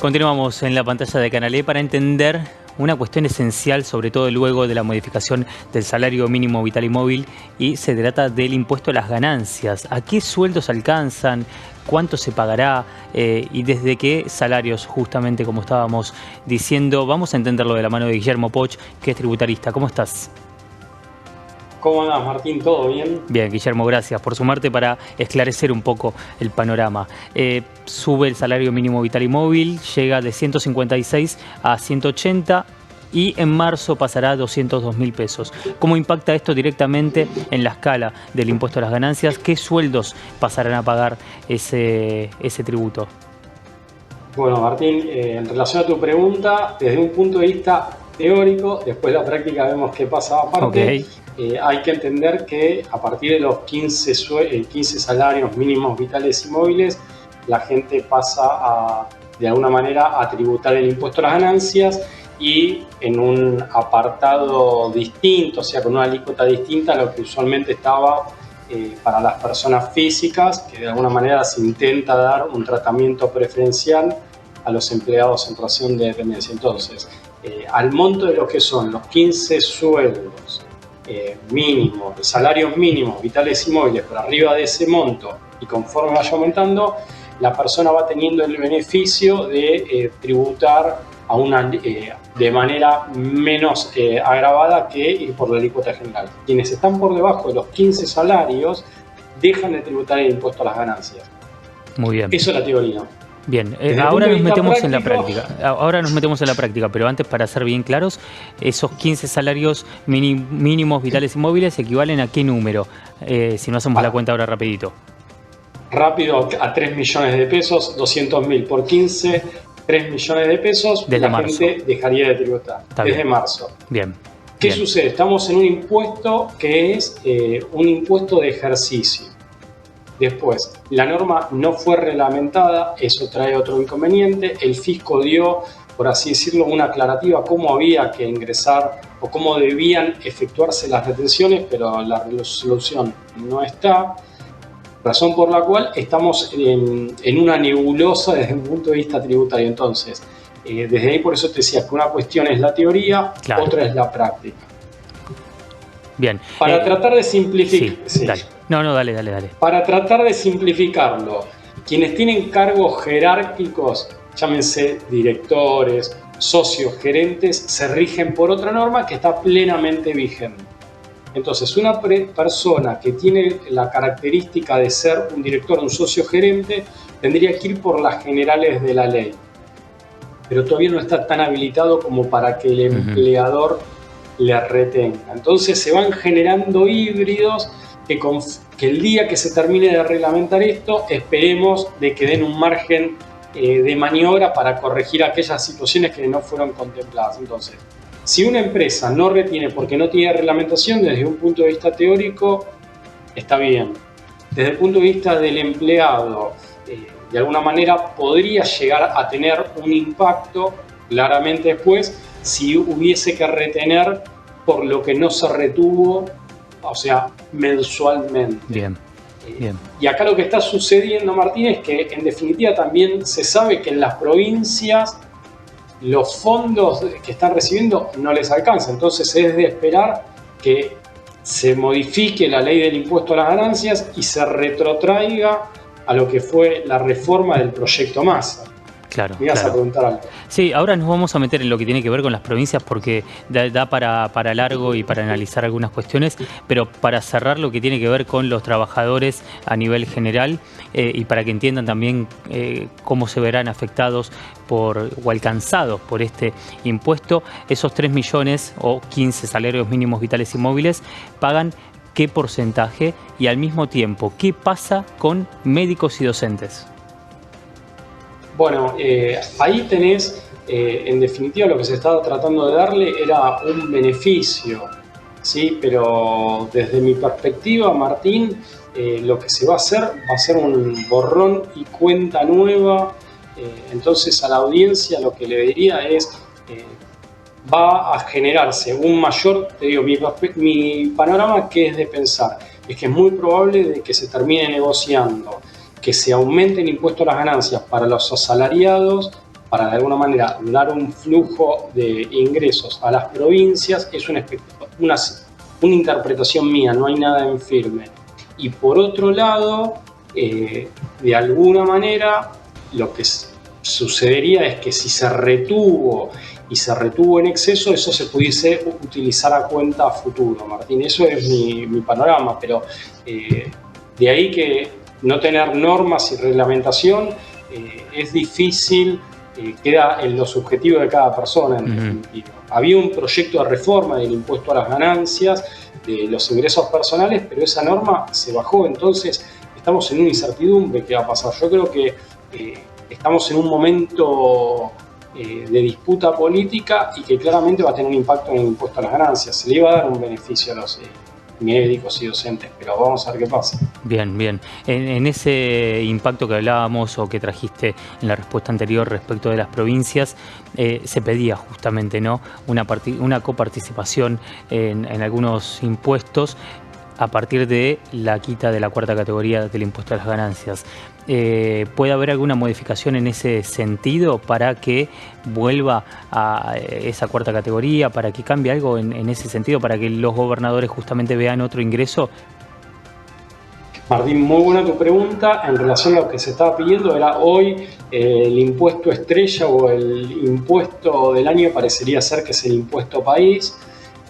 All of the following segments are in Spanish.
Continuamos en la pantalla de Canal E para entender una cuestión esencial, sobre todo luego de la modificación del salario mínimo vital y móvil, y se trata del impuesto a las ganancias. ¿A qué sueldos alcanzan? ¿Cuánto se pagará? ¿Y desde qué salarios? Justamente como estábamos diciendo, vamos a entenderlo de la mano de Guillermo Poch, que es tributarista. ¿Cómo estás? ¿Cómo andás, Martín? ¿Todo bien? Bien, Guillermo, gracias por sumarte para esclarecer un poco el panorama. Sube el salario mínimo vital y móvil, llega de 156 a 180 y en marzo pasará a 202.000 pesos. ¿Cómo impacta esto directamente en la escala del impuesto a las ganancias? ¿Qué sueldos pasarán a pagar ese tributo? Bueno, Martín, en relación a tu pregunta, desde un punto de vista teórico, después de la práctica vemos qué pasa aparte. Okay. Hay que entender que a partir de los 15 salarios mínimos vitales y móviles, la gente pasa de alguna manera a tributar el impuesto a las ganancias y en un apartado distinto, o sea, con una alícuota distinta a lo que usualmente estaba para las personas físicas, que de alguna manera se intenta dar un tratamiento preferencial a los empleados en relación de dependencia. Entonces, al monto de lo que son los 15 sueldos mínimos, salarios mínimos vitales y móviles por arriba de ese monto, y conforme vaya aumentando, la persona va teniendo el beneficio de tributar de manera menos agravada que ir por la alícuota general. Quienes están por debajo de los 15 salarios dejan de tributar el impuesto a las ganancias. Muy bien. Eso es la teoría. Bien, ahora nos metemos en la práctica. Ahora nos metemos en la práctica, pero antes, para ser bien claros, esos 15 salarios mínimos vitales y móviles equivalen a qué número, si no hacemos la cuenta ahora rapidito. Rápido, a 3 millones de pesos, 200.000 por 15, 3 millones de pesos, desde la marzo. Gente dejaría de tributar. Está desde bien. Marzo. Bien. ¿Qué sucede? Estamos en un impuesto que es un impuesto de ejercicio. Después, la norma no fue reglamentada, eso trae otro inconveniente. El fisco dio, por así decirlo, una aclarativa cómo había que ingresar o cómo debían efectuarse las retenciones, pero la resolución no está. Razón por la cual estamos en una nebulosa desde un punto de vista tributario. Entonces, desde ahí por eso te decía que una cuestión es la teoría, claro, otra es la práctica. Bien. Para tratar de simplificar... Sí, dale. No, dale. Para tratar de simplificarlo, quienes tienen cargos jerárquicos, llámense directores, socios, gerentes, se rigen por otra norma que está plenamente vigente. Entonces, una persona que tiene la característica de ser un director, un socio gerente, tendría que ir por las generales de la ley. Pero todavía no está tan habilitado como para que el empleador le retenga. Entonces, se van generando híbridos que el día que se termine de reglamentar esto, esperemos de que den un margen de maniobra para corregir aquellas situaciones que no fueron contempladas. Entonces, si una empresa no retiene porque no tiene reglamentación, desde un punto de vista teórico, está bien. Desde el punto de vista del empleado, de alguna manera podría llegar a tener un impacto, claramente después, si hubiese que retener por lo que no se retuvo, o sea, mensualmente. Bien. Y acá lo que está sucediendo, Martín, es que en definitiva también se sabe que en las provincias los fondos que están recibiendo no les alcanza. Entonces es de esperar que se modifique la ley del impuesto a las ganancias y se retrotraiga a lo que fue la reforma del proyecto Massa. Claro. Me ibas a preguntar algo. Sí, ahora nos vamos a meter en lo que tiene que ver con las provincias porque da para largo y para analizar algunas cuestiones, pero para cerrar lo que tiene que ver con los trabajadores a nivel general y para que entiendan también cómo se verán afectados o alcanzados por este impuesto, esos 3 millones o 15 salarios mínimos vitales y móviles pagan qué porcentaje y al mismo tiempo, ¿qué pasa con médicos y docentes? Bueno, ahí tenés, en definitiva, lo que se estaba tratando de darle era un beneficio, ¿sí? Pero desde mi perspectiva, Martín, lo que se va a ser un borrón y cuenta nueva. Entonces, a la audiencia lo que le diría es, va a generarse un mayor, te digo, mi panorama que es de pensar, es que es muy probable de que se termine negociando que se aumente el impuesto a las ganancias para los asalariados para de alguna manera dar un flujo de ingresos a las provincias, es una interpretación mía, no hay nada en firme. Y por otro lado, de alguna manera, lo que sucedería es que si se retuvo y se retuvo en exceso, eso se pudiese utilizar a cuenta a futuro, Martín. Eso es mi panorama, pero de ahí que no tener normas y reglamentación es difícil, queda en lo subjetivo de cada persona, en definitiva. Había un proyecto de reforma del impuesto a las ganancias, de los ingresos personales, pero esa norma se bajó, entonces estamos en una incertidumbre qué va a pasar. Yo creo que estamos en un momento de disputa política y que claramente va a tener un impacto en el impuesto a las ganancias. Se le iba a dar un beneficio a los médicos y docentes, pero vamos a ver qué pasa. Bien, bien. En ese impacto que hablábamos o que trajiste en la respuesta anterior respecto de las provincias, se pedía justamente, ¿no?, una coparticipación en algunos impuestos a partir de la quita de la cuarta categoría del impuesto a las ganancias. ¿Puede haber alguna modificación en ese sentido para que vuelva a esa cuarta categoría, para que cambie algo en ese sentido, para que los gobernadores justamente vean otro ingreso? Martín, muy buena tu pregunta. En relación a lo que se estaba pidiendo, era hoy el impuesto estrella o el impuesto del año parecería ser que es el impuesto país.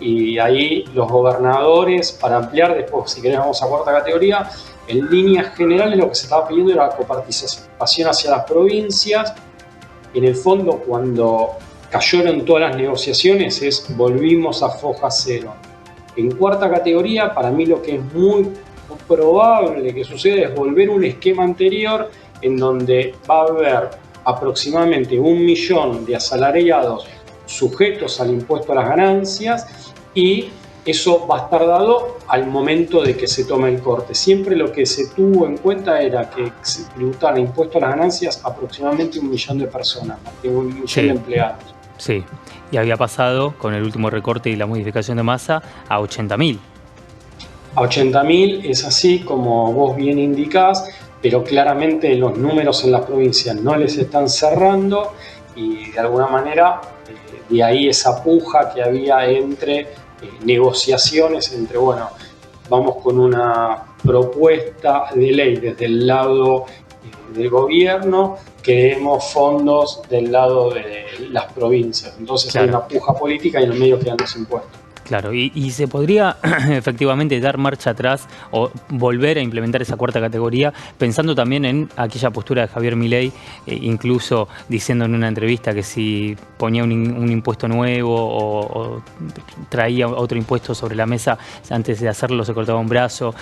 Y ahí los gobernadores, para ampliar, después si querés vamos a cuarta categoría, en líneas generales lo que se estaba pidiendo era coparticipación hacia las provincias. En el fondo, cuando cayeron todas las negociaciones, volvimos a foja cero. En cuarta categoría, para mí lo que es muy probable que suceda es volver a un esquema anterior en donde va a haber aproximadamente 1 millón de asalariados sujetos al impuesto a las ganancias, y eso va a estar dado al momento de que se tome el corte. Siempre lo que se tuvo en cuenta era que se tributara impuesto a las ganancias aproximadamente 1 millón de personas, 1 millón de empleados. Sí, y había pasado con el último recorte y la modificación de masa a 80.000. A 80.000 es así como vos bien indicás, pero claramente los números en las provincias no les están cerrando y de alguna manera de ahí esa puja que había entre negociaciones, entre bueno, vamos con una propuesta de ley desde el lado del gobierno, queremos fondos del lado de las provincias. Entonces claro, hay una puja política y en el medio quedan los impuestos. Claro, y se podría efectivamente dar marcha atrás o volver a implementar esa cuarta categoría, pensando también en aquella postura de Javier Milei, incluso diciendo en una entrevista que si ponía un impuesto nuevo o traía otro impuesto sobre la mesa, antes de hacerlo se cortaba un brazo,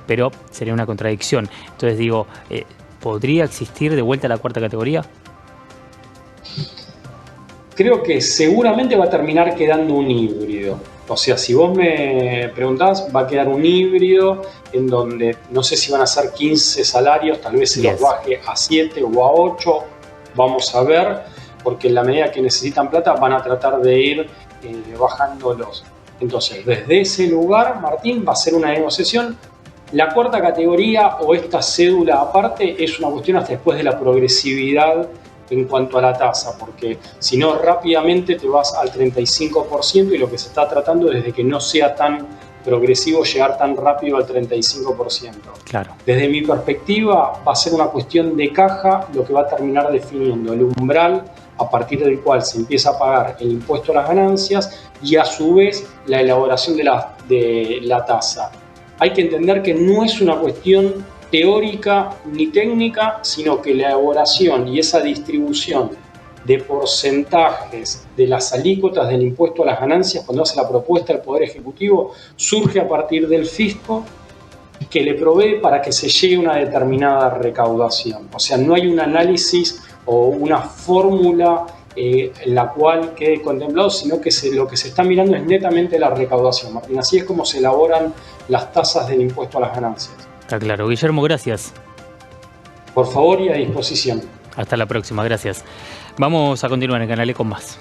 pero sería una contradicción. Entonces digo, ¿podría existir de vuelta la cuarta categoría? Creo que seguramente va a terminar quedando un híbrido. O sea, si vos me preguntás, va a quedar un híbrido en donde no sé si van a ser 15 salarios, tal vez se los baje a 7 o a 8, vamos a ver, porque en la medida que necesitan plata van a tratar de ir bajándolos. Entonces, desde ese lugar, Martín, va a ser una negociación. La cuarta categoría o esta cédula aparte es una cuestión hasta después de la progresividad en cuanto a la tasa, porque si no rápidamente te vas al 35% y lo que se está tratando es de que no sea tan progresivo llegar tan rápido al 35%. Claro. Desde mi perspectiva va a ser una cuestión de caja lo que va a terminar definiendo el umbral a partir del cual se empieza a pagar el impuesto a las ganancias y a su vez la elaboración de la tasa. Hay que entender que no es una cuestión teórica ni técnica, sino que la elaboración y esa distribución de porcentajes de las alícuotas del impuesto a las ganancias, cuando hace la propuesta del Poder Ejecutivo, surge a partir del fisco que le provee para que se llegue a una determinada recaudación. O sea, no hay un análisis o una fórmula en la cual quede contemplado, sino que lo que se está mirando es netamente la recaudación, Martín. Así es como se elaboran las tasas del impuesto a las ganancias. Está claro. Guillermo, gracias. Por favor y a disposición. Hasta la próxima, gracias. Vamos a continuar en Canal E con más.